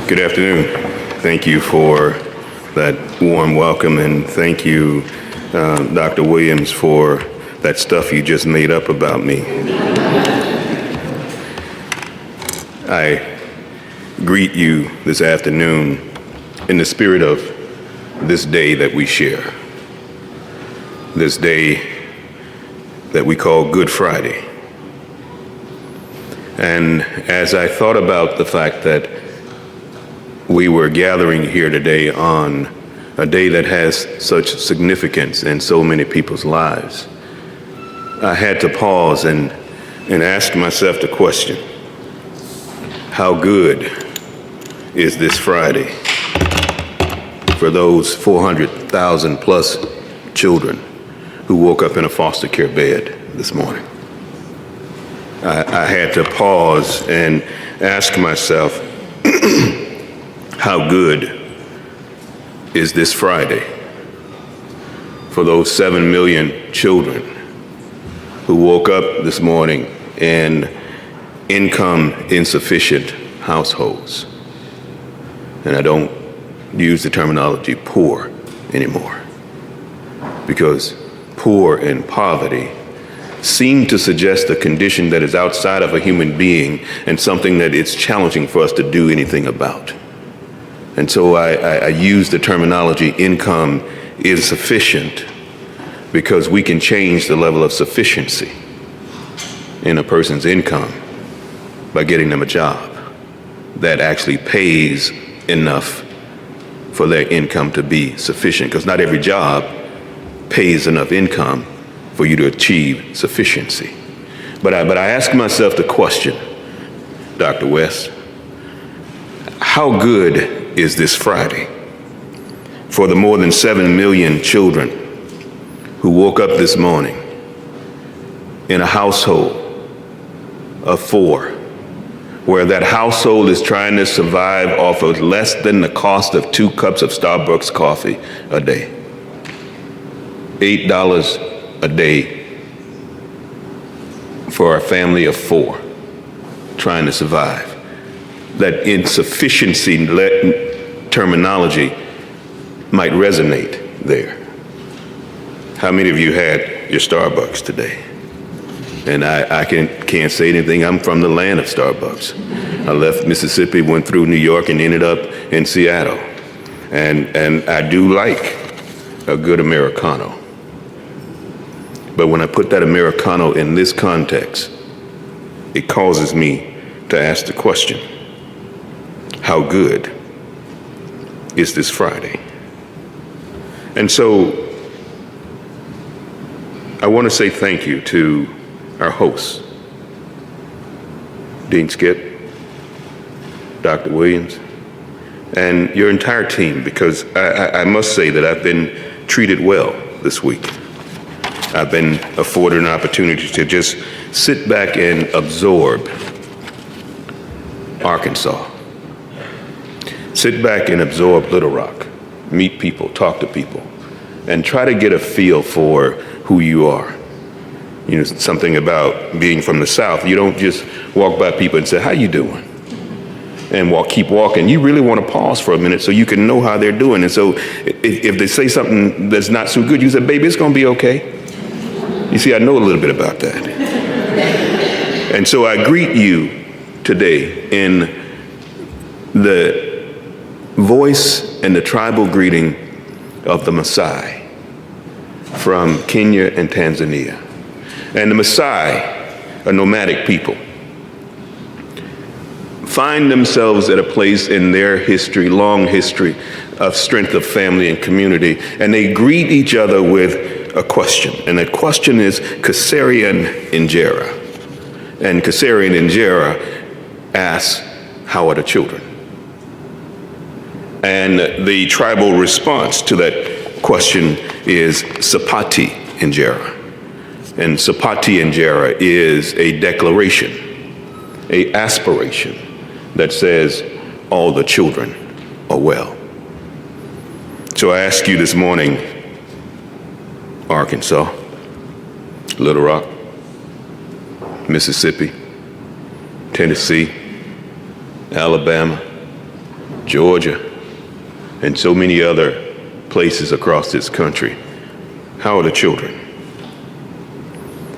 Good afternoon. Thank you for that warm welcome, and thank you, Dr. Williams, for that stuff you just made up about me. I greet you this afternoon in the spirit of this day that we share, this day that we call Good Friday. And as I thought about the fact that we were gathering here today on a day that has such significance in so many people's lives, I had to pause and ask myself the question, how good is this Friday for those 400,000 plus children who woke up in a foster care bed this morning? I had to pause and ask myself, how good is this Friday for those 7 million children who woke up this morning in income insufficient households? And I don't use the terminology poor anymore, because poor and poverty seem to suggest a condition that is outside of a human being and something that it's challenging for us to do anything about. And so I use the terminology income insufficient because we can change the level of sufficiency in a person's income by getting them a job that actually pays enough for their income to be sufficient, because not every job pays enough income for you to achieve sufficiency. But I ask myself the question, Dr. West, how good is this Friday for the more than 7 million children who woke up this morning in a household of 4, where that household is trying to survive off of less than the cost of 2 cups of Starbucks coffee a day? $8 a day for a family of 4 trying to survive. That insufficiency terminology might resonate there. How many of you had your Starbucks today? And I can't say anything. I'm from the land of Starbucks. I left Mississippi, went through New York, and ended up in Seattle. And I do like a good Americano. But when I put that Americano in this context, it causes me to ask the question, how good is this Friday? And so I want to say thank you to our hosts, Dean Skip, Dr. Williams, and your entire team, because I must say that I've been treated well this week. I've been afforded an opportunity to just sit back and absorb Arkansas. Sit back and absorb Little Rock, meet people, talk to people, and try to get a feel for who you are. You know, something about being from the South. You don't just walk by people and say, how you doing? And keep walking. You really want to pause for a minute so you can know how they're doing. And so if they say something that's not so good, you say, baby, it's going to be okay. You see, I know a little bit about that. And so I greet you today in the voice and the tribal greeting of the Masai from Kenya and Tanzania. And the Masai, a nomadic people, find themselves at a place in their history, long history of strength of family and community, and they greet each other with a question. And that question is Kasarian Injera. And Kasarian Injera asks, how are the children? And the tribal response to that question is Sapati Injera. And Sapati Injera is a declaration, an aspiration that says all the children are well. So I ask you this morning, Arkansas, Little Rock, Mississippi, Tennessee, Alabama, Georgia, and so many other places across this country. How are the children?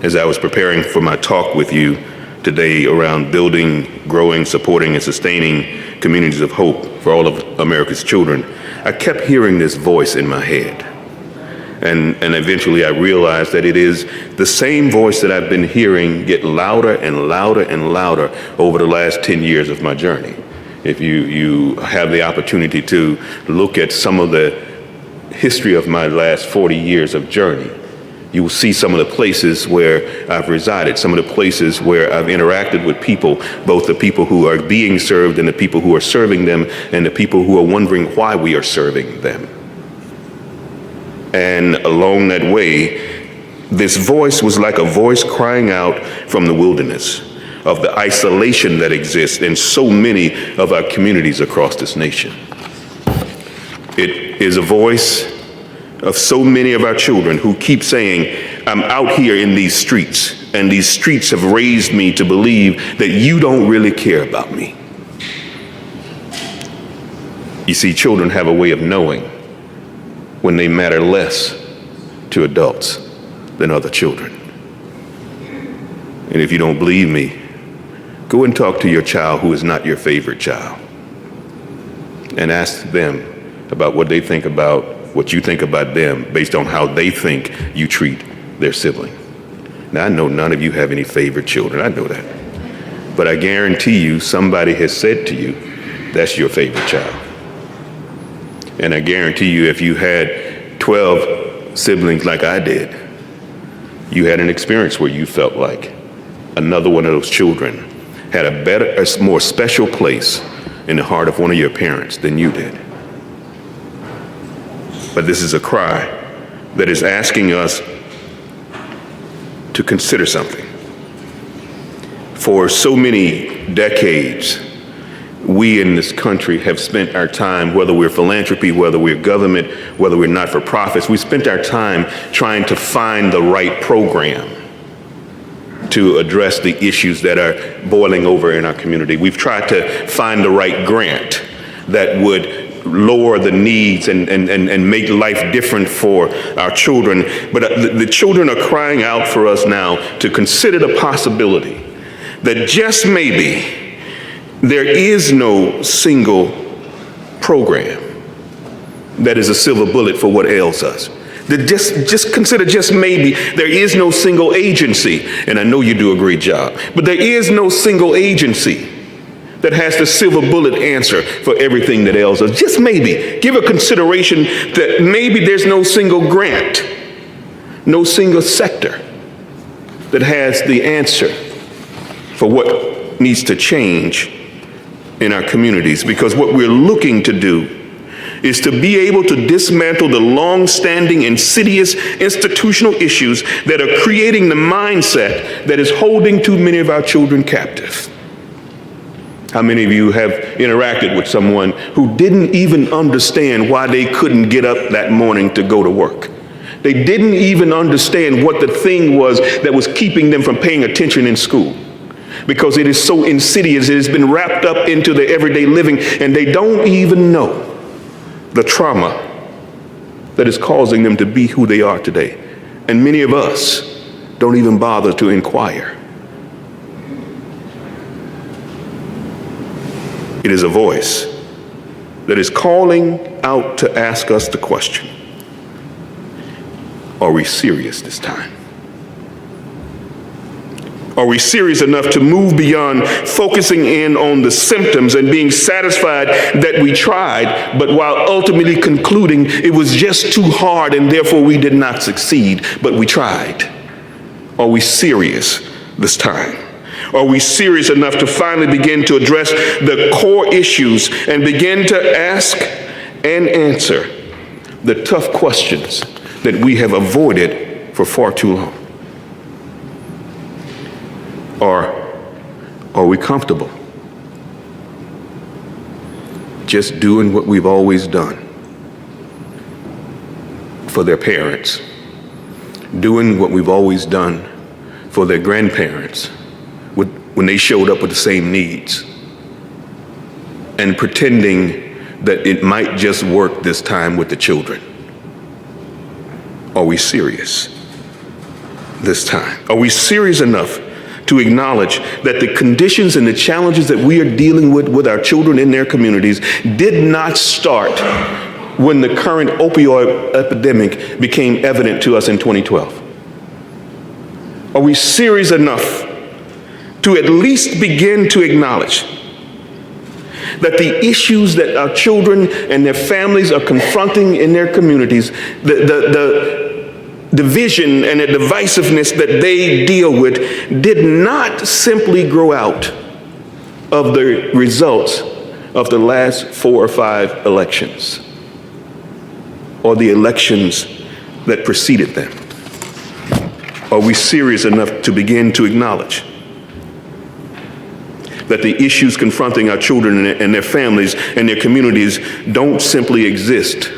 As I was preparing for my talk with you today around building, growing, supporting, and sustaining communities of hope for all of America's children, I kept hearing this voice in my head. And eventually I realized that it is the same voice that I've been hearing get louder and louder and louder over the last 10 years of my journey. If you have the opportunity to look at some of the history of my last 40 years of journey, you will see some of the places where I've resided, some of the places where I've interacted with people, both the people who are being served and the people who are serving them, and the people who are wondering why we are serving them. And along that way, this voice was like a voice crying out from the wilderness of the isolation that exists in so many of our communities across this nation. It is a voice of so many of our children who keep saying, I'm out here in these streets, and these streets have raised me to believe that you don't really care about me. You see, children have a way of knowing when they matter less to adults than other children. And if you don't believe me, go and talk to your child who is not your favorite child and ask them about what they think about what you think about them based on how they think you treat their sibling. Now, I know none of you have any favorite children, I know that. But I guarantee you somebody has said to you, that's your favorite child. And I guarantee you if you had 12 siblings like I did, you had an experience where you felt like another one of those children had a more special place in the heart of one of your parents than you did. But this is a cry that is asking us to consider something. For so many decades, we in this country have spent our time, whether we're philanthropy, whether we're government, whether we're not-for-profits, we spent our time trying to find the right program to address the issues that are boiling over in our community. We've tried to find the right grant that would lower the needs and make life different for our children. But the children are crying out for us now to consider the possibility that just maybe there is no single program that is a silver bullet for what ails us. Just consider just maybe there is no single agency, and I know you do a great job, but there is no single agency that has the silver bullet answer for everything that ails us. Just maybe give a consideration that maybe there's no single grant, no single sector that has the answer for what needs to change in our communities, because what we're looking to do is to be able to dismantle the long-standing insidious institutional issues that are creating the mindset that is holding too many of our children captive. How many of you have interacted with someone who didn't even understand why they couldn't get up that morning to go to work? They didn't even understand what the thing was that was keeping them from paying attention in school, because it is so insidious. It has been wrapped up into their everyday living, and they don't even know the trauma that is causing them to be who they are today. And many of us don't even bother to inquire. It is a voice that is calling out to ask us the question, are we serious this time? Are we serious enough to move beyond focusing in on the symptoms and being satisfied that we tried, but while ultimately concluding it was just too hard and therefore we did not succeed, but we tried? Are we serious this time? Are we serious enough to finally begin to address the core issues and begin to ask and answer the tough questions that we have avoided for far too long? Or are we comfortable just doing what we've always done for their parents, doing what we've always done for their grandparents when they showed up with the same needs, and pretending that it might just work this time with the children? Are we serious this time? Are we serious enough to acknowledge that the conditions and the challenges that we are dealing with our children in their communities did not start when the current opioid epidemic became evident to us in 2012? Are we serious enough to at least begin to acknowledge that the issues that our children and their families are confronting in their communities, the division and the divisiveness that they deal with, did not simply grow out of the results of the last 4 or 5 elections or the elections that preceded them? Are we serious enough to begin to acknowledge that the issues confronting our children and their families and their communities don't simply exist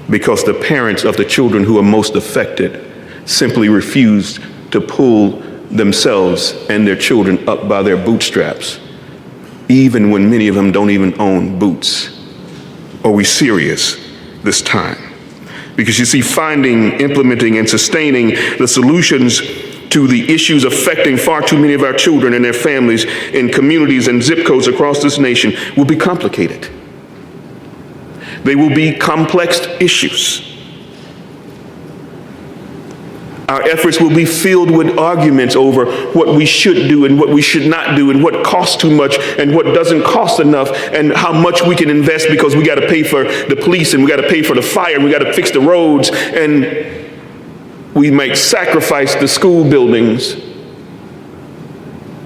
because the parents of the children who are most affected simply refused to pull themselves and their children up by their bootstraps, even when many of them don't even own boots? Are we serious this time? Because you see, finding, implementing, and sustaining the solutions to the issues affecting far too many of our children and their families in communities and zip codes across this nation will be complicated. They will be complex issues. Our efforts will be filled with arguments over what we should do and what we should not do, and what costs too much and what doesn't cost enough, and how much we can invest because we got to pay for the police and we got to pay for the fire and we got to fix the roads, and we might sacrifice the school buildings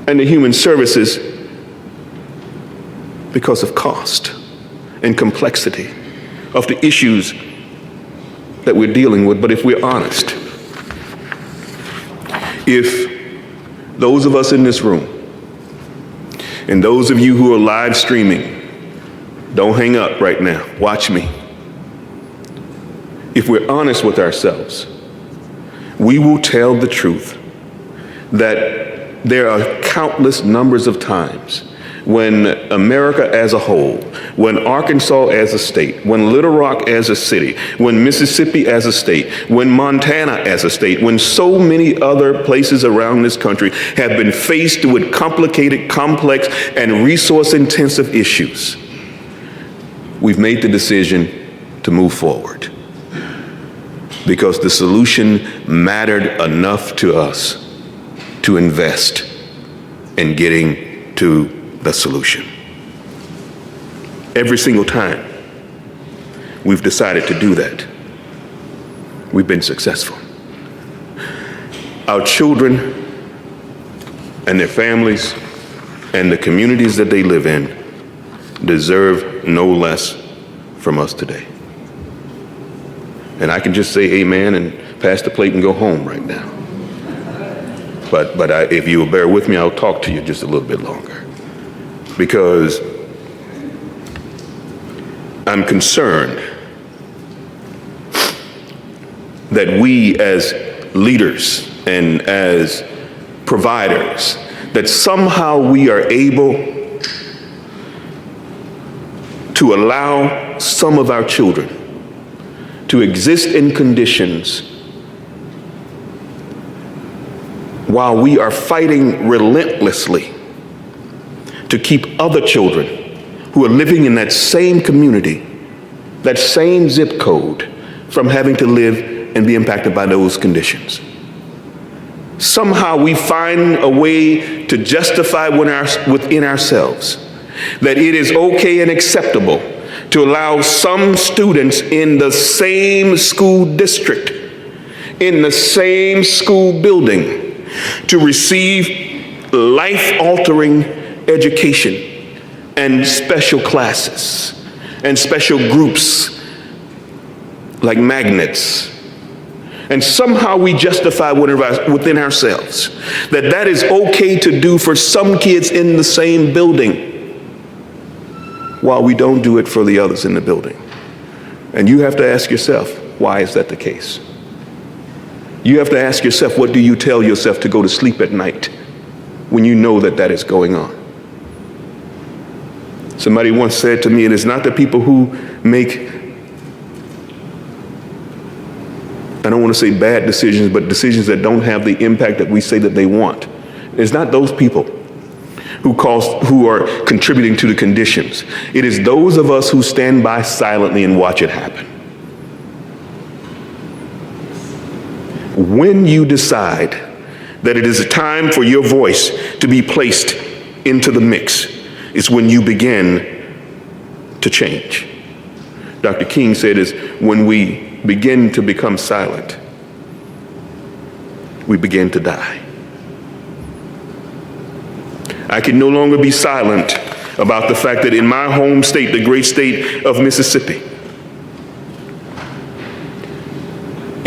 and the human services because of cost and complexity of the issues that we're dealing with. But if we're honest, if those of us in this room and those of you who are live streaming, don't hang up right now, watch me. If we're honest with ourselves, we will tell the truth that there are countless numbers of times when America as a whole, when Arkansas as a state, when Little Rock as a city, when Mississippi as a state, when Montana as a state, when so many other places around this country have been faced with complicated, complex, and resource-intensive issues, we've made the decision to move forward because the solution mattered enough to us to invest in getting to the solution. Every single time we've decided to do that, we've been successful. Our children and their families and the communities that they live in deserve no less from us today. And I can just say amen and pass the plate and go home right now. But if you will bear with me, I'll talk to you just a little bit longer. Because I'm concerned that we as leaders and as providers, that somehow we are able to allow some of our children to exist in conditions while we are fighting relentlessly to keep other children who are living in that same community, that same zip code, from having to live and be impacted by those conditions. Somehow we find a way to justify within ourselves that it is okay and acceptable to allow some students in the same school district, in the same school building, to receive life-altering education and special classes and special groups like magnets. And somehow we justify within ourselves that that is okay to do for some kids in the same building, while we don't do it for the others in the building. And you have to ask yourself, why is that the case? You have to ask yourself, what do you tell yourself to go to sleep at night when you know that that is going on? Somebody once said to me, it is not the people who make, I don't want to say bad decisions, but decisions that don't have the impact that we say that they want. It's not those people who are contributing to the conditions. It is those of us who stand by silently and watch it happen. When you decide that it is a time for your voice to be placed into the mix, is when you begin to change. Dr. King said is when we begin to become silent, we begin to die. I can no longer be silent about the fact that in my home state, the great state of Mississippi,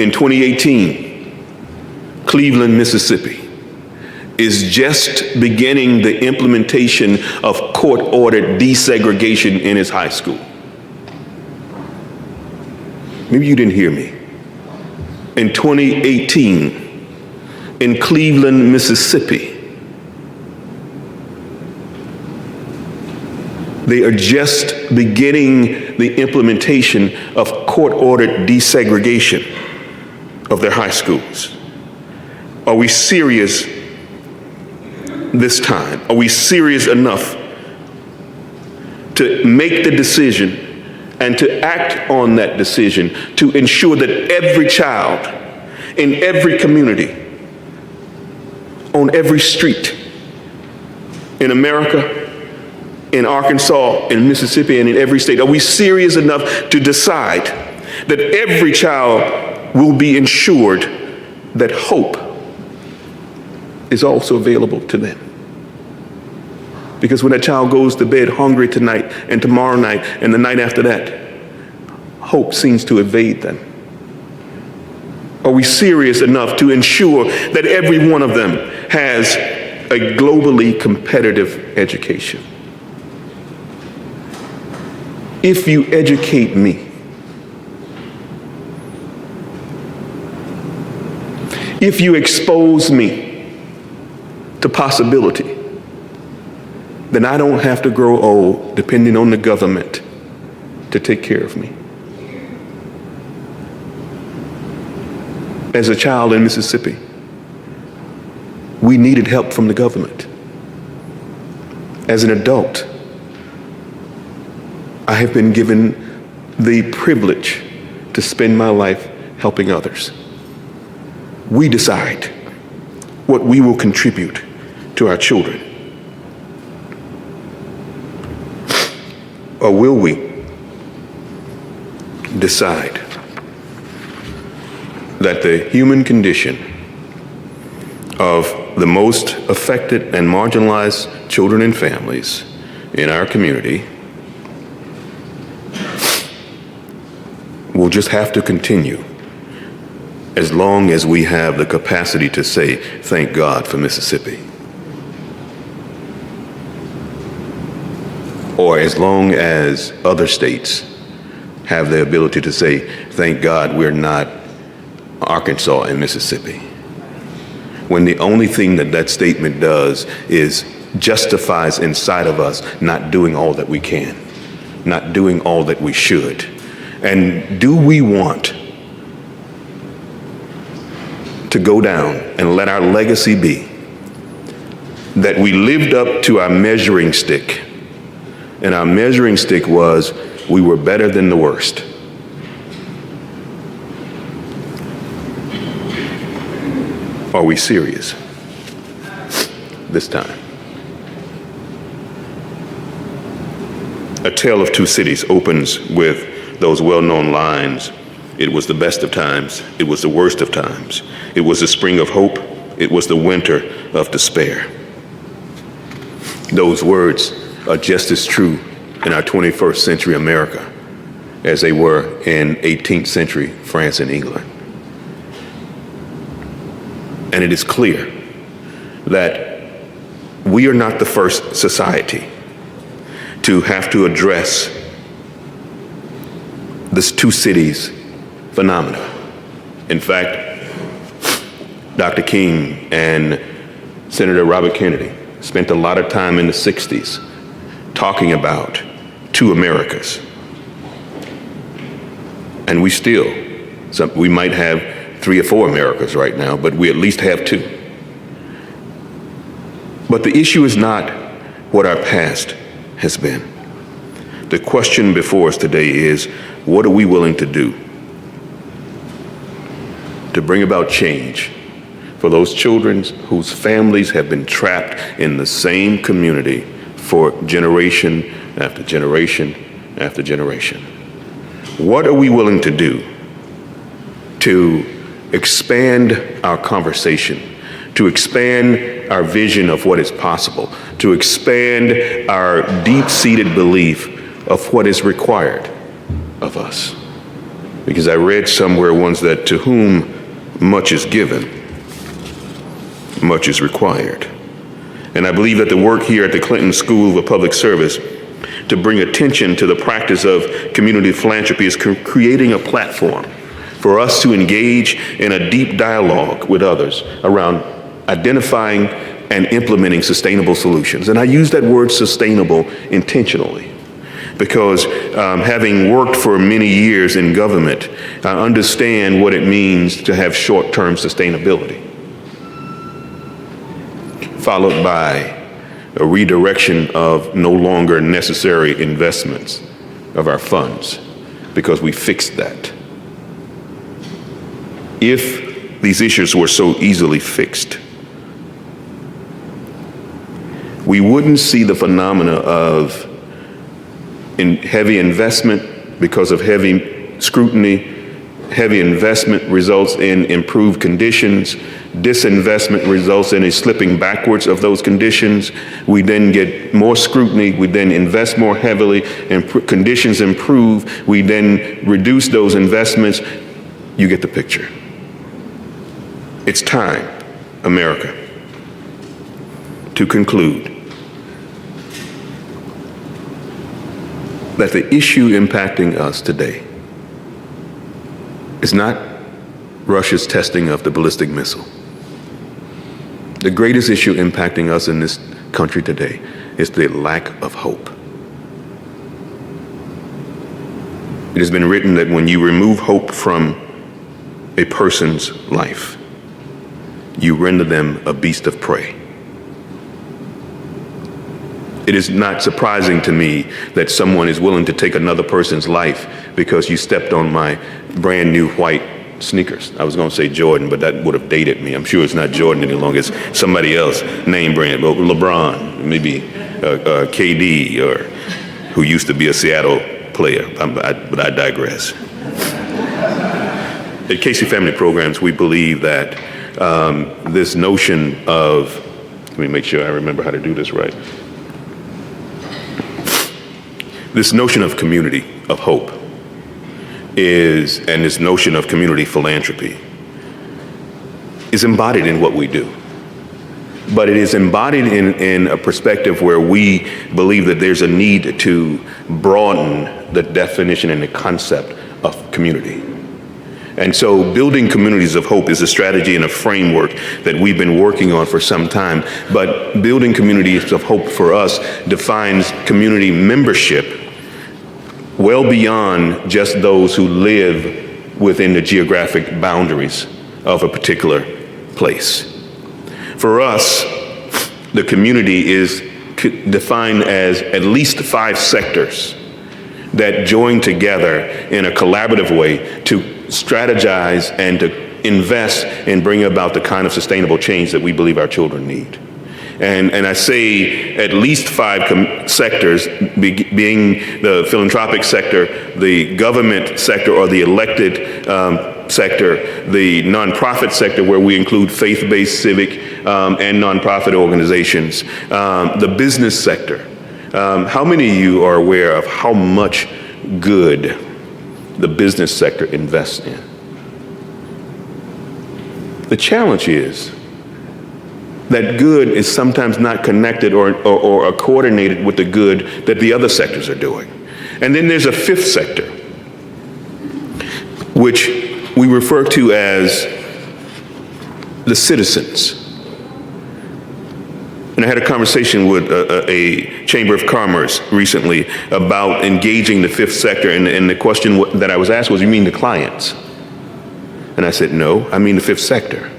in 2018, Cleveland, Mississippi, is just beginning the implementation of court-ordered desegregation in its high school. Maybe you didn't hear me. In 2018, in Cleveland, Mississippi, they are just beginning the implementation of court-ordered desegregation of their high schools. Are we serious this time? Are we serious enough to make the decision and to act on that decision to ensure that every child in every community, on every street in America, in Arkansas, in Mississippi, and in every state, are we serious enough to decide that every child will be ensured that hope is also available to them? Because when that child goes to bed hungry tonight and tomorrow night and the night after that, hope seems to evade them. Are we serious enough to ensure that every one of them has a globally competitive education? If you educate me, if you expose me to possibility, then I don't have to grow old depending on the government to take care of me. As a child in Mississippi, we needed help from the government. As an adult, I have been given the privilege to spend my life helping others. We decide what we will contribute to our children. Or will we decide that the human condition of the most affected and marginalized children and families in our community will just have to continue as long as we have the capacity to say, thank God for Mississippi? Or as long as other states have the ability to say, thank God we're not Arkansas and Mississippi? When the only thing that that statement does is justifies inside of us not doing all that we can, not doing all that we should. And do we want to go down and let our legacy be that we lived up to our measuring stick, and our measuring stick was we were better than the worst? Are we serious this time? A Tale of Two Cities opens with those well-known lines. It was the best of times. It was the worst of times. It was the spring of hope. It was the winter of despair. Those words are just as true in our 21st century America as they were in 18th century France and England. And it is clear that we are not the first society to have to address this two cities phenomena. In fact, Dr. King and Senator Robert Kennedy spent a lot of time in the 60s talking about two Americas. And we might have 3 or 4 Americas right now, but we at least have 2. But the issue is not what our past has been. The question before us today is, what are we willing to do to bring about change for those children whose families have been trapped in the same community for generation after generation after generation? What are we willing to do to expand our conversation, to expand our vision of what is possible, to expand our deep-seated belief of what is required of us? Because I read somewhere once that to whom much is given, much is required. And I believe that the work here at the Clinton School of Public Service to bring attention to the practice of community philanthropy is creating a platform for us to engage in a deep dialogue with others around identifying and implementing sustainable solutions. And I use that word sustainable intentionally because having worked for many years in government, I understand what it means to have short-term sustainability, followed by a redirection of no longer necessary investments of our funds because we fixed that. If these issues were so easily fixed, we wouldn't see the phenomena of heavy investment because of heavy scrutiny. Heavy investment results in improved conditions. Disinvestment results in a slipping backwards of those conditions. We then get more scrutiny. We then invest more heavily, and conditions improve. We then reduce those investments. You get the picture. It's time, America, to conclude that the issue impacting us today is not Russia's testing of the ballistic missile. The greatest issue impacting us in this country today is the lack of hope. It has been written that when you remove hope from a person's life, you render them a beast of prey. It is not surprising to me that someone is willing to take another person's life because you stepped on my brand new white sneakers. I was going to say Jordan, but that would have dated me. I'm sure it's not Jordan any longer. It's somebody else, name brand, well, LeBron, maybe KD, or who used to be a Seattle player, but I digress. At Casey Family Programs, we believe that this notion of, let me make sure I remember how to do this right. This notion of community, of hope, and this notion of community philanthropy is embodied in what we do. But it is embodied in a perspective where we believe that there's a need to broaden the definition and the concept of community. And so building communities of hope is a strategy and a framework that we've been working on for some time. But building communities of hope for us defines community membership well beyond just those who live within the geographic boundaries of a particular place. For us, the community is defined as at least 5 sectors that join together in a collaborative way to strategize and to invest and bring about the kind of sustainable change that we believe our children need. And I say at least 5 sectors, being the philanthropic sector, the government sector or the elected sector, the nonprofit sector where we include faith-based, civic, and nonprofit organizations, the business sector. How many of you are aware of how much good the business sector invests in? The challenge is that good is sometimes not connected or coordinated with the good that the other sectors are doing. And then there's a 5th sector, which we refer to as the citizens. And I had a conversation with a Chamber of Commerce recently about engaging the fifth sector, and the question that I was asked was, you mean the clients? And I said, no, I mean the fifth sector.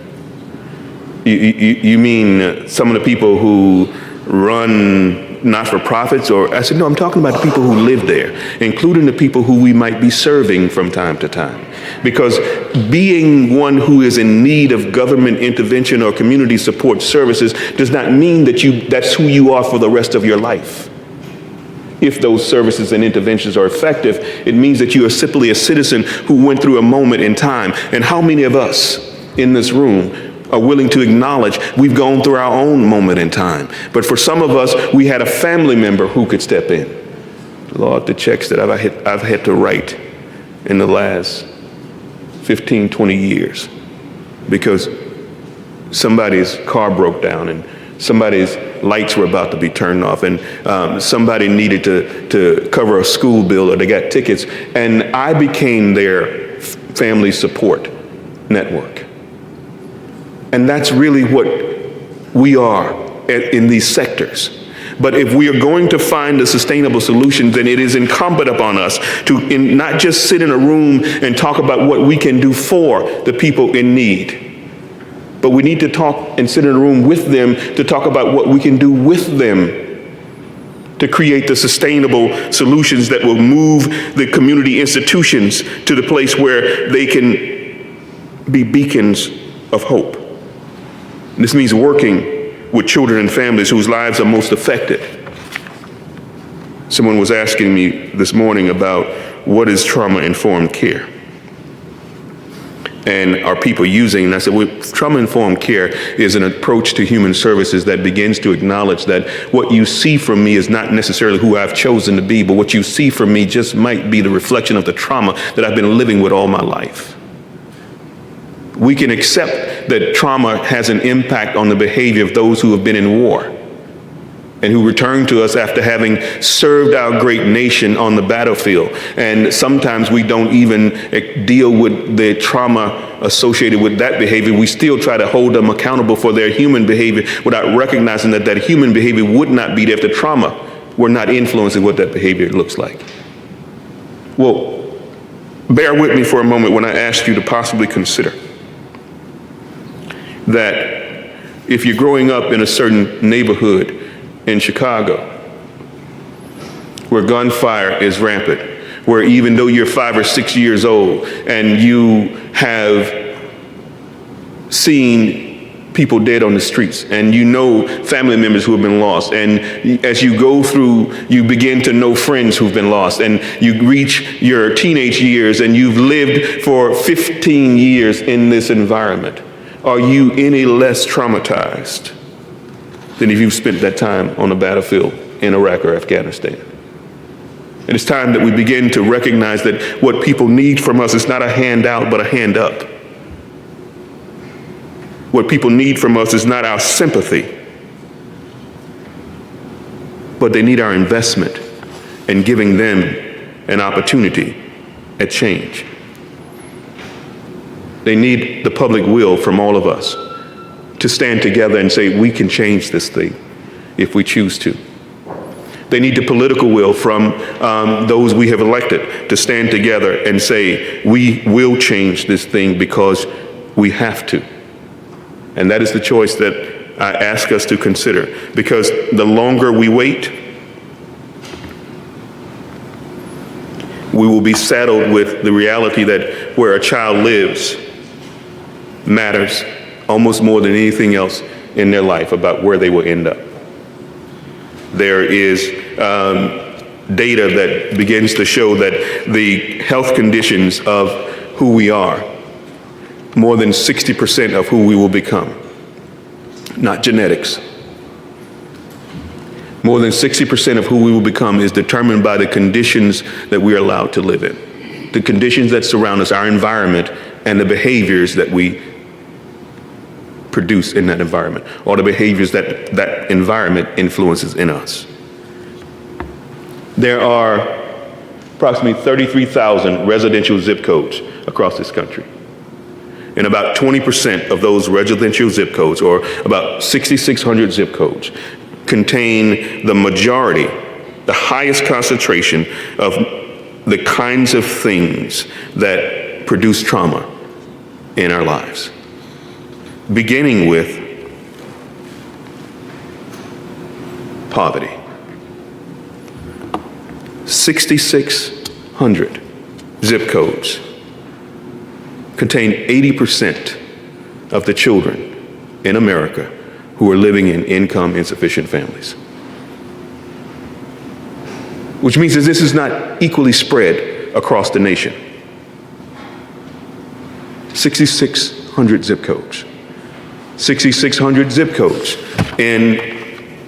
You mean some of the people who run not-for-profits? Or I said, no, I'm talking about the people who live there, including the people who we might be serving from time to time. Because being one who is in need of government intervention or community support services does not mean that that's who you are for the rest of your life. If those services and interventions are effective, it means that you are simply a citizen who went through a moment in time. And how many of us in this room are willing to acknowledge we've gone through our own moment in time? But for some of us, we had a family member who could step in. Lord, the checks that I've had to write in the last 15, 20 years because somebody's car broke down and somebody's lights were about to be turned off, and somebody needed to cover a school bill, or they got tickets, and I became their family support network. And that's really what we are in these sectors. But if we are going to find a sustainable solution, then it is incumbent upon us to not just sit in a room and talk about what we can do for the people in need, but we need to talk and sit in a room with them to talk about what we can do with them to create the sustainable solutions that will move the community institutions to the place where they can be beacons of hope. This means working with children and families whose lives are most affected. Someone was asking me this morning about what is trauma-informed care? And are people using, and I said, well, trauma-informed care is an approach to human services that begins to acknowledge that what you see from me is not necessarily who I've chosen to be, but what you see from me just might be the reflection of the trauma that I've been living with all my life. We can accept that trauma has an impact on the behavior of those who have been in war and who return to us after having served our great nation on the battlefield. And sometimes we don't even deal with the trauma associated with that behavior. We still try to hold them accountable for their human behavior without recognizing that human behavior would not be there if the trauma were not influencing what that behavior looks like. Well, bear with me for a moment when I ask you to possibly consider that if you're growing up in a certain neighborhood in Chicago where gunfire is rampant, where even though you're 5 or 6 years old and you have seen people dead on the streets and you know family members who have been lost, and as you go through, you begin to know friends who've been lost, and you reach your teenage years and you've lived for 15 years in this environment, are you any less traumatized than if you've spent that time on the battlefield in Iraq or Afghanistan? And it's time that we begin to recognize that what people need from us is not a handout, but a hand up. What people need from us is not our sympathy, but they need our investment in giving them an opportunity at change. They need the public will from all of us to stand together and say, we can change this thing if we choose to. They need the political will from those we have elected to stand together and say, we will change this thing because we have to. And that is the choice that I ask us to consider, because the longer we wait, we will be saddled with the reality that where a child lives matters almost more than anything else in their life about where they will end up. There is data that begins to show that the health conditions of who we are, more than 60% of who we will become, not genetics. More than 60% of who we will become is determined by the conditions that we are allowed to live in, the conditions that surround us, our environment, and the behaviors that we produce in that environment, or the behaviors that that environment influences in us. There are approximately 33,000 residential zip codes across this country. And about 20% of those residential zip codes, or about 6,600 zip codes, contain the majority, the highest concentration of the kinds of things that produce trauma in our lives. Beginning with poverty. 6,600 zip codes contain 80% of the children in America who are living in income-insufficient families. Which means that this is not equally spread across the nation. 6,600 zip codes. 6,600 zip codes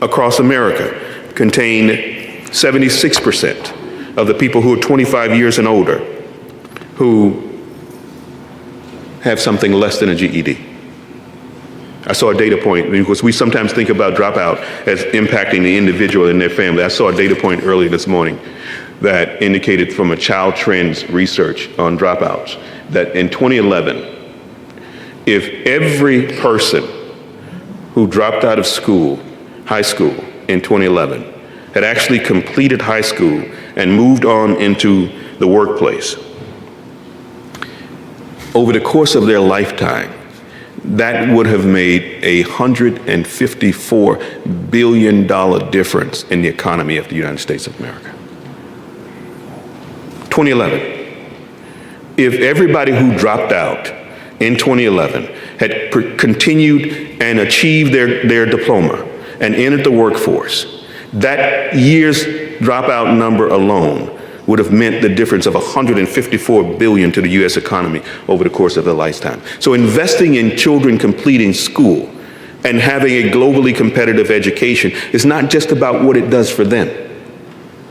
across America contain 76% of the people who are 25 years and older who have something less than a GED. I saw a data point, because we sometimes think about dropout as impacting the individual and their family. I saw a data point earlier this morning that indicated from a Child Trends research on dropouts that in 2011, if every person who dropped out of school, high school, in 2011, had actually completed high school and moved on into the workplace, over the course of their lifetime, that would have made a $154 billion difference in the economy of the United States of America. 2011. If everybody who dropped out in 2011 had continued and achieved their diploma and entered the workforce, that year's dropout number alone would have meant the difference of $154 billion to the U.S. economy over the course of their lifetime. So investing in children completing school and having a globally competitive education is not just about what it does for them.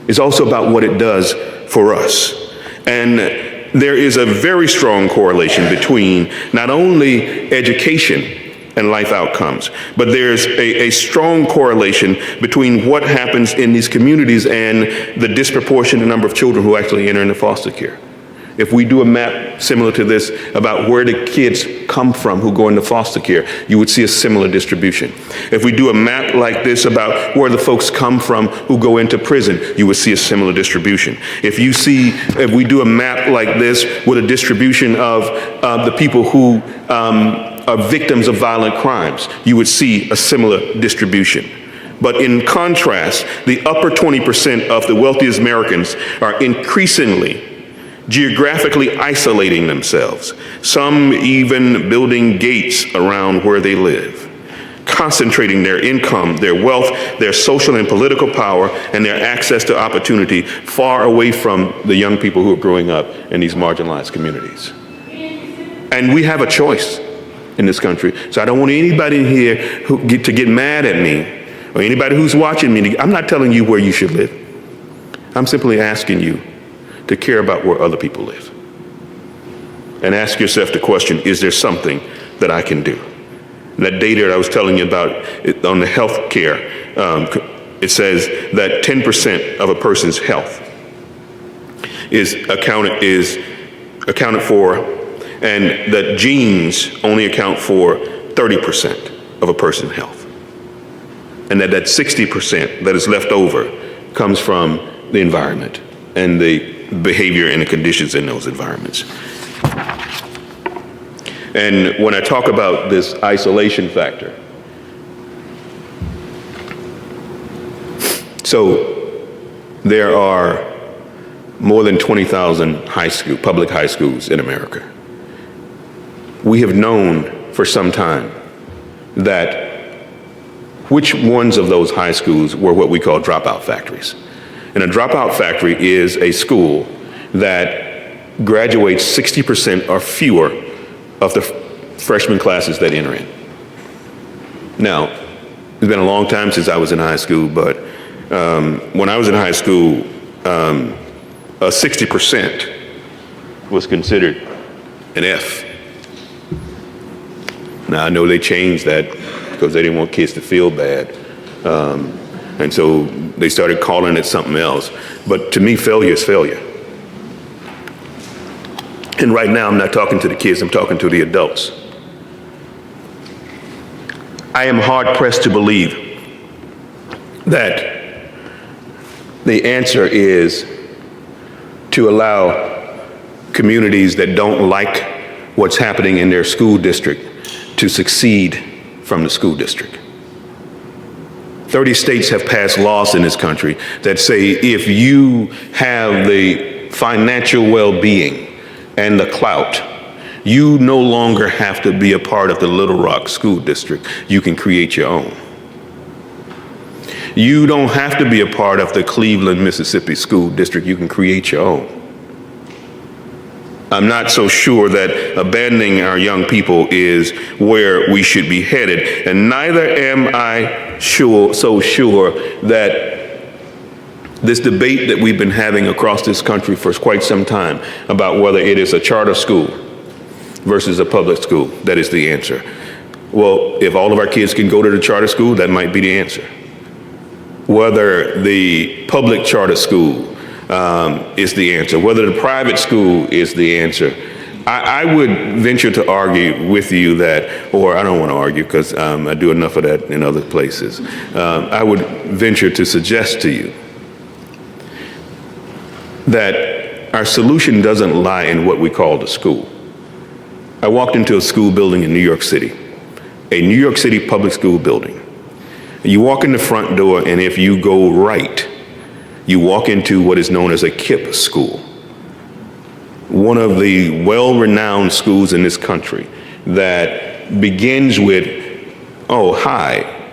It's also about what it does for us. And there is a very strong correlation between not only education and life outcomes, but there's a strong correlation between what happens in these communities and the disproportionate number of children who actually enter into foster care. If we do a map similar to this about where the kids come from who go into foster care, you would see a similar distribution. If we do a map like this about where the folks come from who go into prison, you would see a similar distribution. If we do a map like this with a distribution of the people who are victims of violent crimes, you would see a similar distribution. But in contrast, the upper 20% of the wealthiest Americans are increasingly geographically isolating themselves, some even building gates around where they live, concentrating their income, their wealth, their social and political power, and their access to opportunity far away from the young people who are growing up in these marginalized communities. And we have a choice in this country. So I don't want anybody in here to get mad at me, or anybody who's watching me. I'm not telling you where you should live. I'm simply asking you to care about where other people live. And ask yourself the question, is there something that I can do? That data that I was telling you about on the health care, it says that 10% of a person's health is accounted for, and that genes only account for 30% of a person's health. And that 60% that is left over comes from the environment and the behavior and the conditions in those environments. And when I talk about this isolation factor, so there are more than 20,000 public high schools in America. We have known for some time that which ones of those high schools were what we call dropout factories. And a dropout factory is a school that graduates 60% or fewer of the freshman classes that enter in. Now, it's been a long time since I was in high school, but when I was in high school, 60% was considered an F. Now, I know they changed that because they didn't want kids to feel bad. And so they started calling it something else. But to me, failure is failure. And right now, I'm not talking to the kids, I'm talking to the adults. I am hard-pressed to believe that the answer is to allow communities that don't like what's happening in their school district to succeed from the school district. 30 states have passed laws in this country that say if you have the financial well-being and the clout, you no longer have to be a part of the Little Rock School District. You can create your own. You don't have to be a part of the Cleveland, Mississippi School District. You can create your own. I'm not so sure that abandoning our young people is where we should be headed, and neither am I so sure that this debate that we've been having across this country for quite some time about whether it is a charter school versus a public school, that is the answer. Well, if all of our kids can go to the charter school, that might be the answer. Whether the public charter school is the answer, whether the private school is the answer, I would venture to argue with you that, or I don't want to argue because I do enough of that in other places. I would venture to suggest to you that our solution doesn't lie in what we call the school. I walked into a school building in New York City, a New York City public school building. You walk in the front door, and if you go right, you walk into what is known as a KIPP school, one of the well-renowned schools in this country that begins with, oh, hi,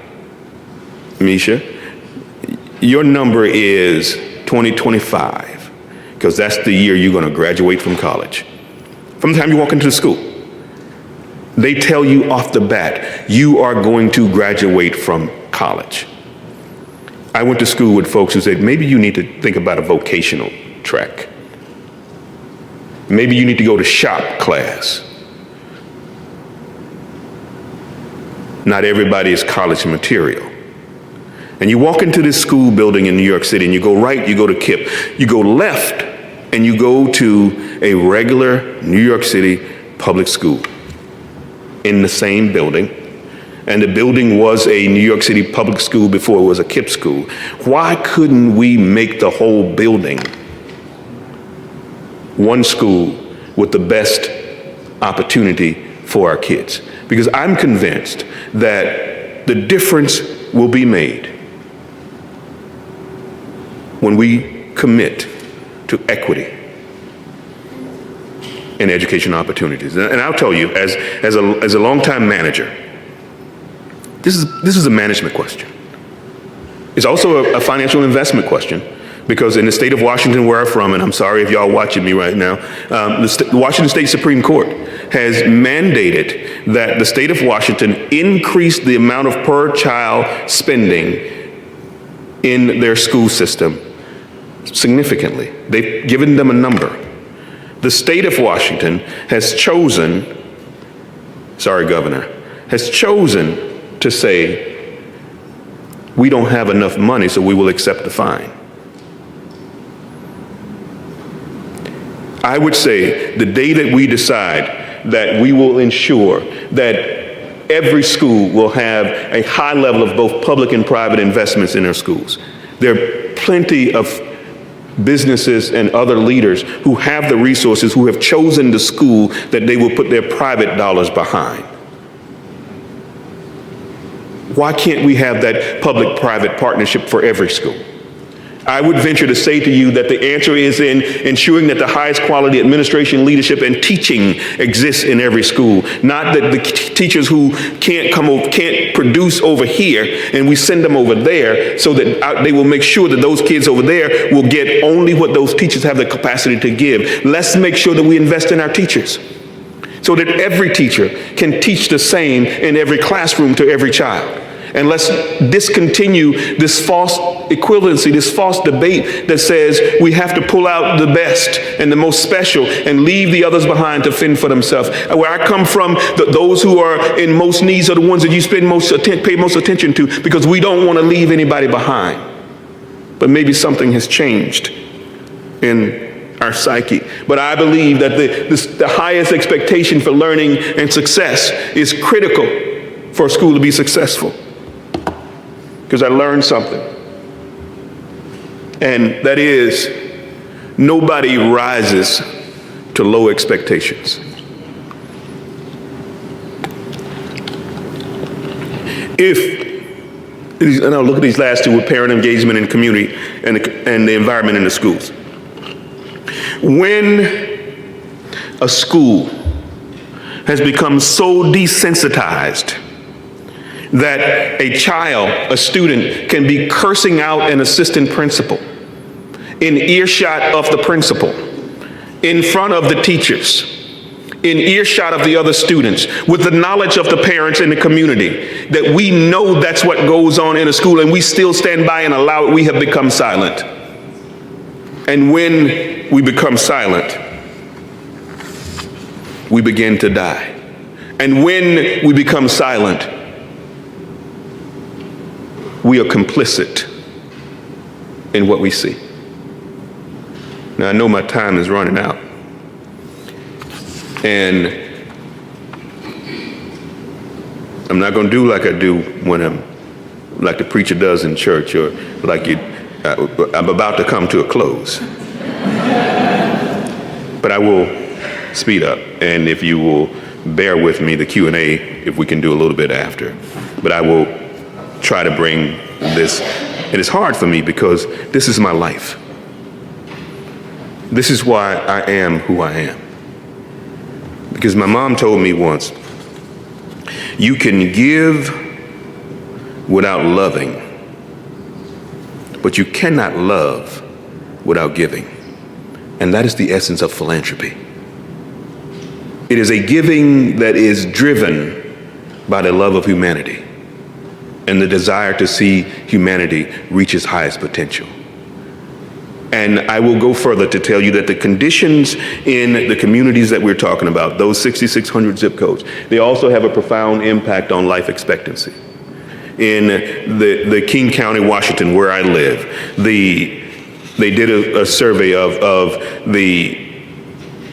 Misha, your number is 2025, because that's the year you're going to graduate from college. From the time you walk into the school, they tell you off the bat, you are going to graduate from college. I went to school with folks who said, maybe you need to think about a vocational track. Maybe you need to go to shop class. Not everybody is college material. And you walk into this school building in New York City, and you go right, you go to KIPP. You go left, and you go to a regular New York City public school in the same building. And the building was a New York City public school before it was a KIPP school. Why couldn't we make the whole building one school with the best opportunity for our kids? Because I'm convinced that the difference will be made when we commit to equity in education opportunities. And I'll tell you, as a longtime manager, this is a management question. It's also a financial investment question, because in the state of Washington, where I'm from, and I'm sorry if y'all watching me right now, the Washington State Supreme Court has mandated that the state of Washington increase the amount of per child spending in their school system significantly. They've given them a number. The state of Washington has chosen, sorry, Governor, has chosen to say, we don't have enough money, so we will accept the fine. I would say the day that we decide that we will ensure that every school will have a high level of both public and private investments in their schools. There are plenty of businesses and other leaders who have the resources, who have chosen the school that they will put their private dollars behind. Why can't we have that public-private partnership for every school? I would venture to say to you that the answer is in ensuring that the highest quality administration, leadership, and teaching exists in every school. Not that the teachers who can't produce over here and we send them over there so that they will make sure that those kids over there will get only what those teachers have the capacity to give. Let's make sure that we invest in our teachers so that every teacher can teach the same in every classroom to every child. And let's discontinue this false equivalency, this false debate that says we have to pull out the best and the most special and leave the others behind to fend for themselves. Where I come from, those who are in most needs are the ones that you pay most attention to, because we don't want to leave anybody behind. But maybe something has changed in our psyche. But I believe that the highest expectation for learning and success is critical for a school to be successful. Because I learned something. And that is, nobody rises to low expectations. And I'll look at these last two with parent engagement and community and the environment in the schools. When a school has become so desensitized that a child, a student, can be cursing out an assistant principal in earshot of the principal, in front of the teachers, in earshot of the other students, with the knowledge of the parents in the community, that we know that's what goes on in a school and we still stand by and allow it, we have become silent. And when we become silent, we begin to die. And when we become silent, we are complicit in what we see. Now, I know my time is running out. And I'm not going to do like I do when like the preacher does in church, or like I'm about to come to a close. But I will speed up, and if you will bear with me, the Q&A, if we can do a little bit after. But I will try to bring this, and it's hard for me because this is my life. This is why I am who I am. Because my mom told me once, you can give without loving, but you cannot love without giving. And that is the essence of philanthropy. It is a giving that is driven by the love of humanity and the desire to see humanity reach its highest potential. And I will go further to tell you that the conditions in the communities that we're talking about, those 6,600 zip codes, they also have a profound impact on life expectancy. In the King County, Washington, where I live, they did a survey of the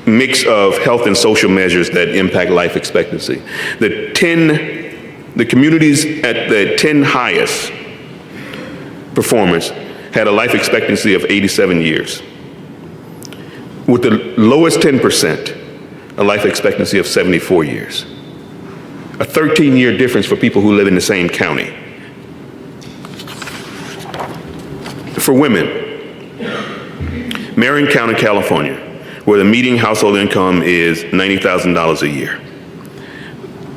mix of health and social measures that impact life expectancy. The communities at the 10 highest performers had a life expectancy of 87 years. With the lowest 10%, a life expectancy of 74 years. A 13-year difference for people who live in the same county. For women, Marion County, California, where the median household income is $90,000 a year,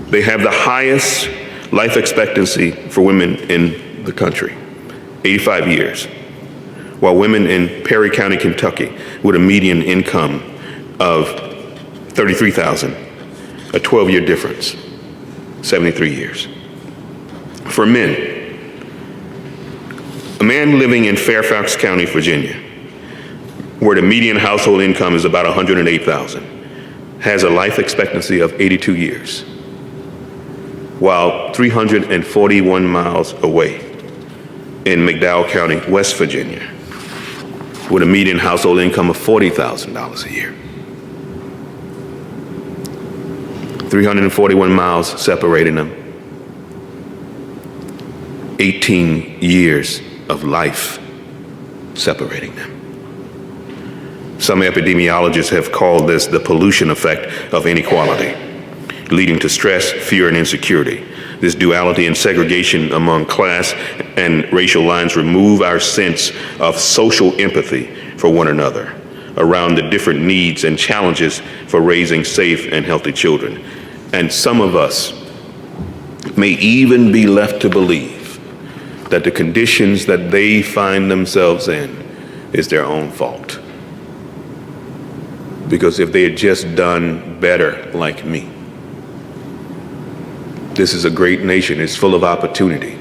they have the highest life expectancy for women in the country, 85 years. While women in Perry County, Kentucky, with a median income of $33,000, a 12-year difference, 73 years. For men, a man living in Fairfax County, Virginia, where the median household income is about $108,000, has a life expectancy of 82 years, while 341 miles away in McDowell County, West Virginia, with a median household income of $40,000 a year. 341 miles separating them. 18 years of life separating them. Some epidemiologists have called this the pollution effect of inequality, leading to stress, fear, and insecurity. This duality and segregation among class and racial lines remove our sense of social empathy for one another around the different needs and challenges for raising safe and healthy children. And some of us may even be left to believe that the conditions that they find themselves in is their own fault. Because if they had just done better like me, this is a great nation. It's full of opportunity.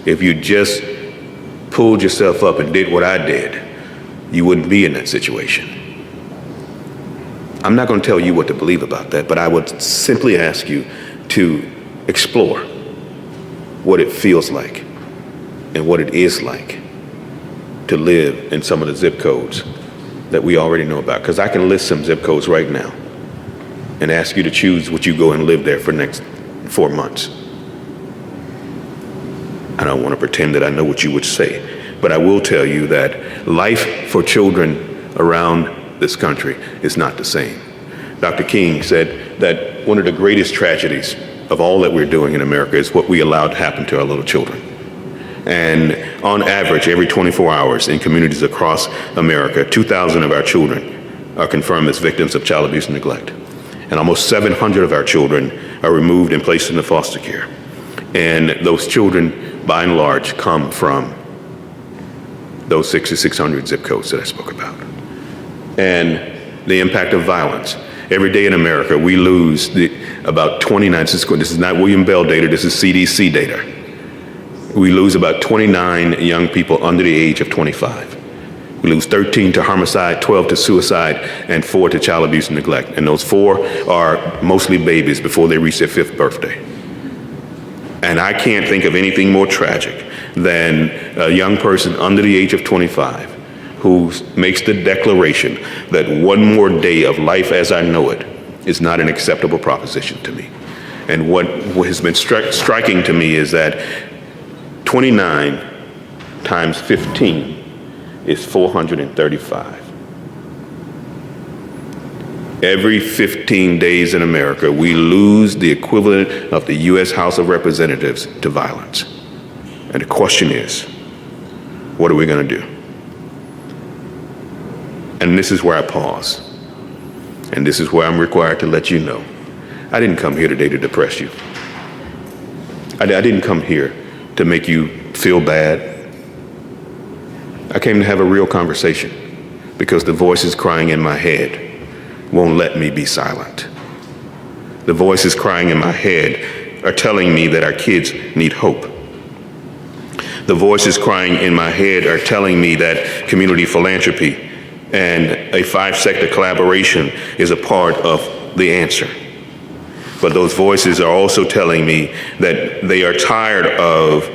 If you just pulled yourself up and did what I did, you wouldn't be in that situation. I'm not going to tell you what to believe about that, but I would simply ask you to explore what it feels like and what it is like to live in some of the zip codes that we already know about? Because I can list some zip codes right now and ask you to choose would you go and live there for the next 4 months. I don't want to pretend that I know what you would say, but I will tell you that life for children around this country is not the same. Dr. King said that one of the greatest tragedies of all that we're doing in America is what we allowed to happen to our little children. And on average, every 24 hours in communities across America, 2,000 of our children are confirmed as victims of child abuse and neglect. And almost 700 of our children are removed and placed into foster care. And those children, by and large, come from those 6,600 zip codes that I spoke about. And the impact of violence. Every day in America, we lose about 29, this is not William Bell data, this is CDC data. We lose about 29 young people under the age of 25. We lose 13 to homicide, 12 to suicide, and 4 to child abuse and neglect. And those 4 are mostly babies before they reach their 5th birthday. And I can't think of anything more tragic than a young person under the age of 25 who makes the declaration that one more day of life as I know it is not an acceptable proposition to me. And what has been striking to me is that 29 times 15 is 435. Every 15 days in America, we lose the equivalent of the U.S. House of Representatives to violence. And the question is, what are we going to do? And this is where I pause. And this is where I'm required to let you know. I didn't come here today to depress you. I didn't come here to make you feel bad. I came to have a real conversation because the voices crying in my head won't let me be silent. The voices crying in my head are telling me that our kids need hope. The voices crying in my head are telling me that community philanthropy and a 5-sector collaboration is a part of the answer. But those voices are also telling me that they are tired of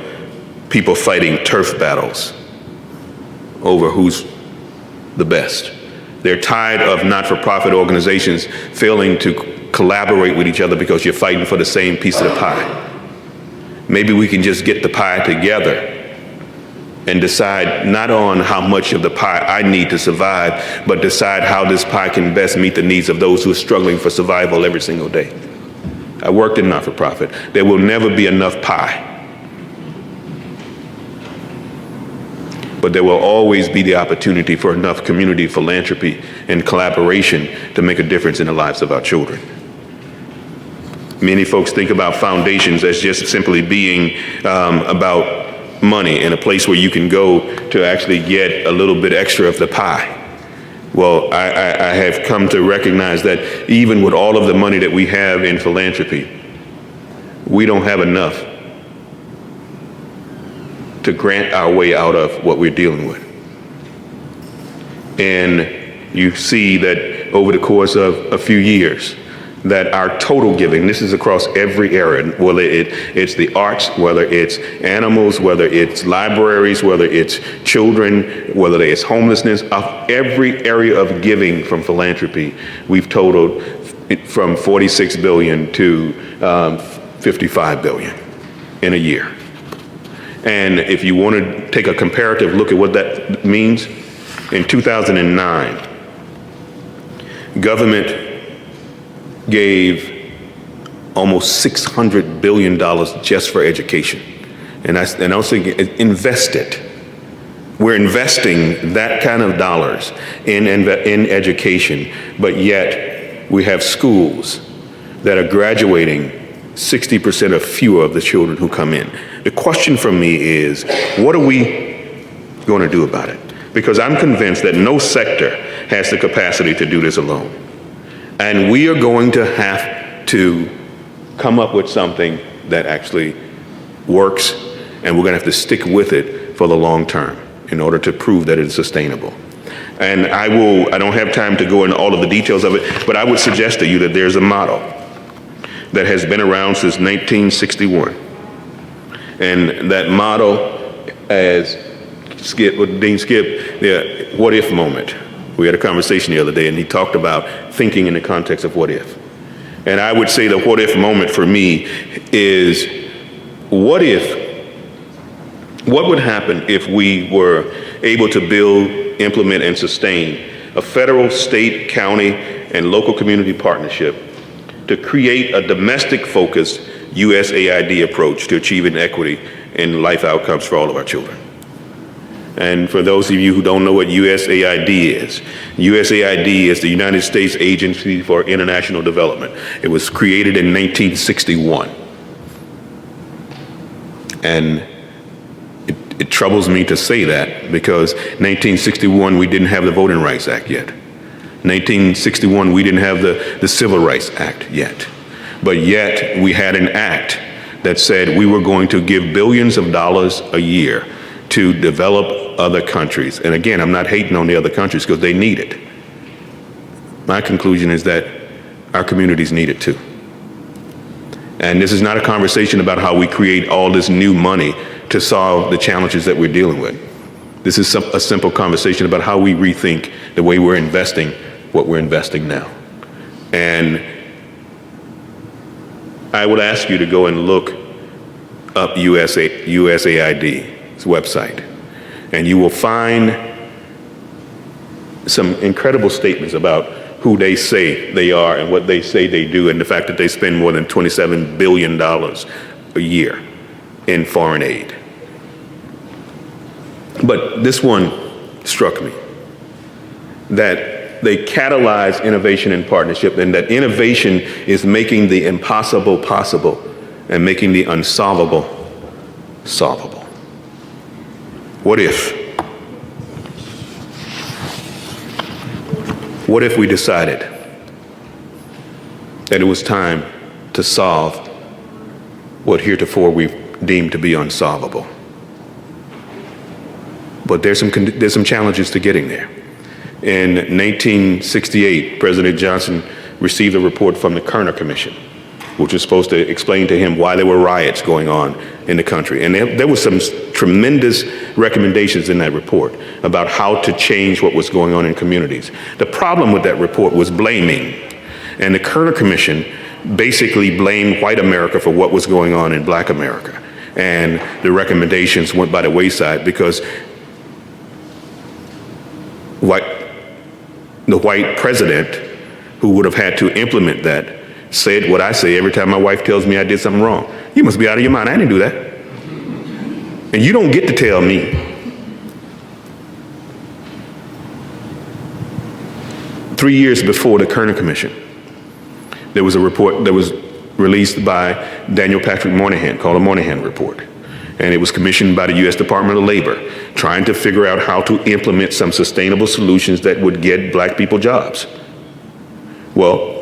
people fighting turf battles over who's the best. They're tired of not-for-profit organizations failing to collaborate with each other because you're fighting for the same piece of the pie. Maybe we can just get the pie together and decide not on how much of the pie I need to survive, but decide how this pie can best meet the needs of those who are struggling for survival every single day. I worked in not-for-profit. There will never be enough pie. But there will always be the opportunity for enough community philanthropy and collaboration to make a difference in the lives of our children. Many folks think about foundations as just simply being about money and a place where you can go to actually get a little bit extra of the pie. Well, I have come to recognize that even with all of the money that we have in philanthropy, we don't have enough to grant our way out of what we're dealing with. And you see that over the course of a few years, that our total giving, this is across every area, whether it's the arts, whether it's animals, whether it's libraries, whether it's children, whether it's homelessness, of every area of giving from philanthropy, we've totaled from 46 billion to 55 billion in a year. And if you want to take a comparative look at what that means, in 2009, government gave almost $600 billion just for education. And I was thinking, invest it. We're investing that kind of dollars in education, but yet we have schools that are graduating 60% or fewer of the children who come in. The question for me is, what are we going to do about it? Because I'm convinced that no sector has the capacity to do this alone. And we are going to have to come up with something that actually works, and we're going to have to stick with it for the long term in order to prove that it's sustainable. And I don't have time to go into all of the details of it, but I would suggest to you that there's a model that has been around since 1961. And that model, as Dean Skip, the what if moment. We had a conversation the other day, and he talked about thinking in the context of what if. And I would say the what if moment for me is, what would happen if we were able to build, implement, and sustain a federal, state, county, and local community partnership to create a domestic-focused USAID approach to achieving equity and life outcomes for all of our children. And for those of you who don't know what USAID is the United States Agency for International Development. It was created in 1961. And it troubles me to say that, because 1961, we didn't have the Voting Rights Act yet. 1961, we didn't have the Civil Rights Act yet. But yet, we had an act that said we were going to give billions of dollars a year to develop other countries. And again, I'm not hating on the other countries, because they need it. My conclusion is that our communities need it too. And this is not a conversation about how we create all this new money to solve the challenges that we're dealing with. This is a simple conversation about how we rethink the way we're investing what we're investing now. And I would ask you to go and look up USAID's website, and you will find some incredible statements about who they say they are and what they say they do, and the fact that they spend more than $27 billion a year in foreign aid. But this one struck me, that they catalyze innovation and partnership, and that innovation is making the impossible possible and making the unsolvable solvable. What if we decided that it was time to solve what heretofore we've deemed to be unsolvable? But there's some challenges to getting there. In 1968, President Johnson received a report from the Kerner Commission, which was supposed to explain to him why there were riots going on in the country. And there were some tremendous recommendations in that report about how to change what was going on in communities. The problem with that report was blaming. And the Kerner Commission basically blamed white America for what was going on in black America. And the recommendations went by the wayside because the white president who would have had to implement that said what I say every time my wife tells me I did something wrong. You must be out of your mind. I didn't do that. And you don't get to tell me. Three years before the Kerner Commission, there was a report that was released by Daniel Patrick Moynihan called the Moynihan Report. And it was commissioned by the U.S. Department of Labor, trying to figure out how to implement some sustainable solutions that would get black people jobs. Well,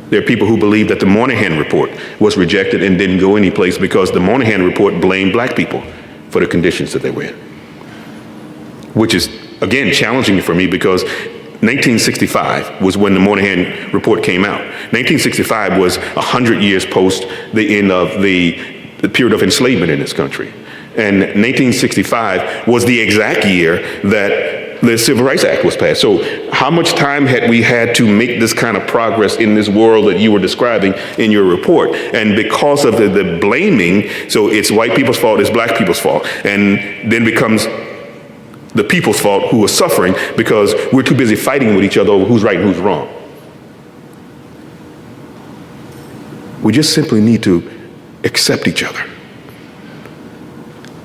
there are people who believe that the Moynihan Report was rejected and didn't go anyplace because the Moynihan Report blamed black people for the conditions that they were in. Which is, again, challenging for me because 1965 was when the Moynihan Report came out. 1965 was 100 years post the end of the period of enslavement in this country. And 1965 was the exact year that the Civil Rights Act was passed. So how much time had we had to make this kind of progress in this world that you were describing in your report? And because of the blaming, so it's white people's fault, it's black people's fault, and then becomes the people's fault who are suffering because we're too busy fighting with each other over who's right and who's wrong. We just simply need to accept each other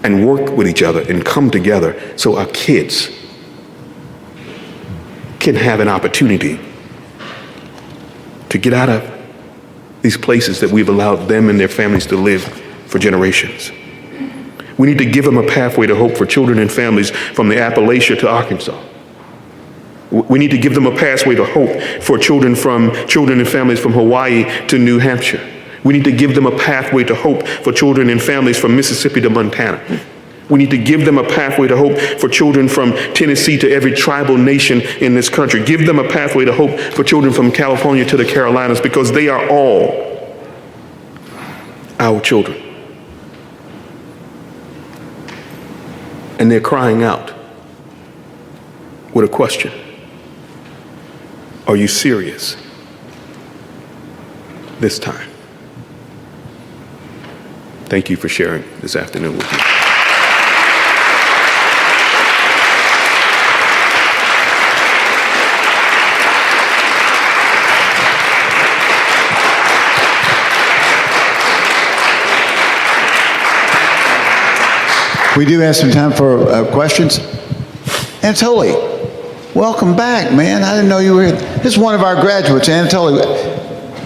and work with each other and come together so our kids can have an opportunity to get out of these places that we've allowed them and their families to live for generations. We need to give them a pathway to hope for children and families from the Appalachia to Arkansas. We need to give them a pathway to hope for children and families from Hawaii to New Hampshire. We need to give them a pathway to hope for children and families from Mississippi to Montana. We need to give them a pathway to hope for children from Tennessee to every tribal nation in this country. Give them a pathway to hope for children from California to the Carolinas, because they are all our children. And they're crying out with a question. Are you serious this time? Thank you for sharing this afternoon with me. We do have some time for questions. Anatoly, welcome back, man. I didn't know you were here. This is one of our graduates, Anatoly.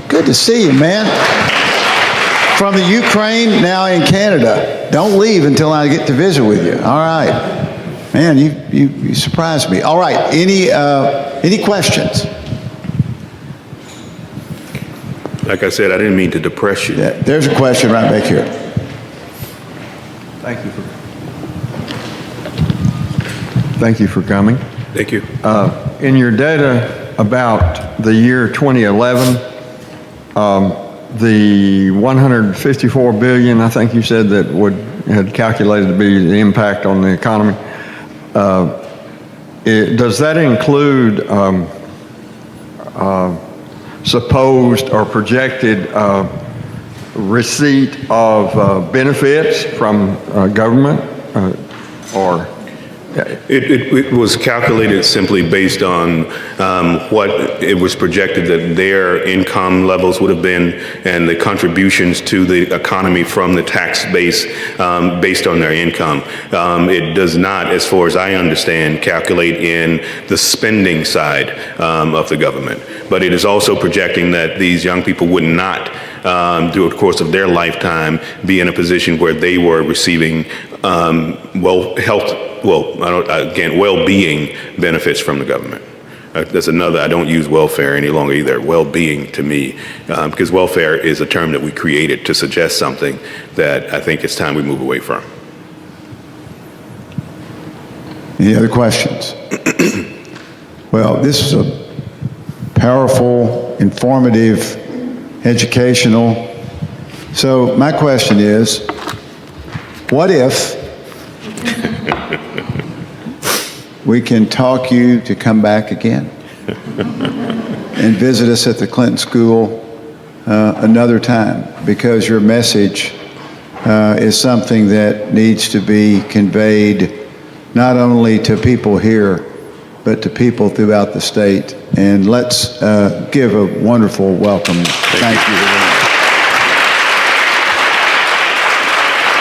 Good to see you, man. From the Ukraine, now in Canada. Don't leave until I get to visit with you. All right. Man, you surprised me. All right, any questions? Like I said, I didn't mean to depress you. Yeah, there's a question right back here. Thank you for coming. Thank you. In your data about the year 2011, the 154 billion, I think you said that had calculated to be the impact on the economy. Does that include supposed or projected receipt of benefits from government or? It was calculated simply based on what it was projected that their income levels would have been and the contributions to the economy from the tax base based on their income. It does not, as far as I understand, calculate in the spending side of the government. But it is also projecting that these young people would not, through the course of their lifetime, be in a position where they were receiving well-being benefits from the government. That's another, I don't use welfare any longer either, well-being to me, because welfare is a term that we created to suggest something that I think it's time we move away from. Any other questions? Well, this is a powerful, informative, educational. So my question is, what if we can talk you to come back again and visit us at the Clinton School another time, because your message is something that needs to be conveyed not only to people here, but to people throughout the state. And let's give a wonderful welcome. Thank you.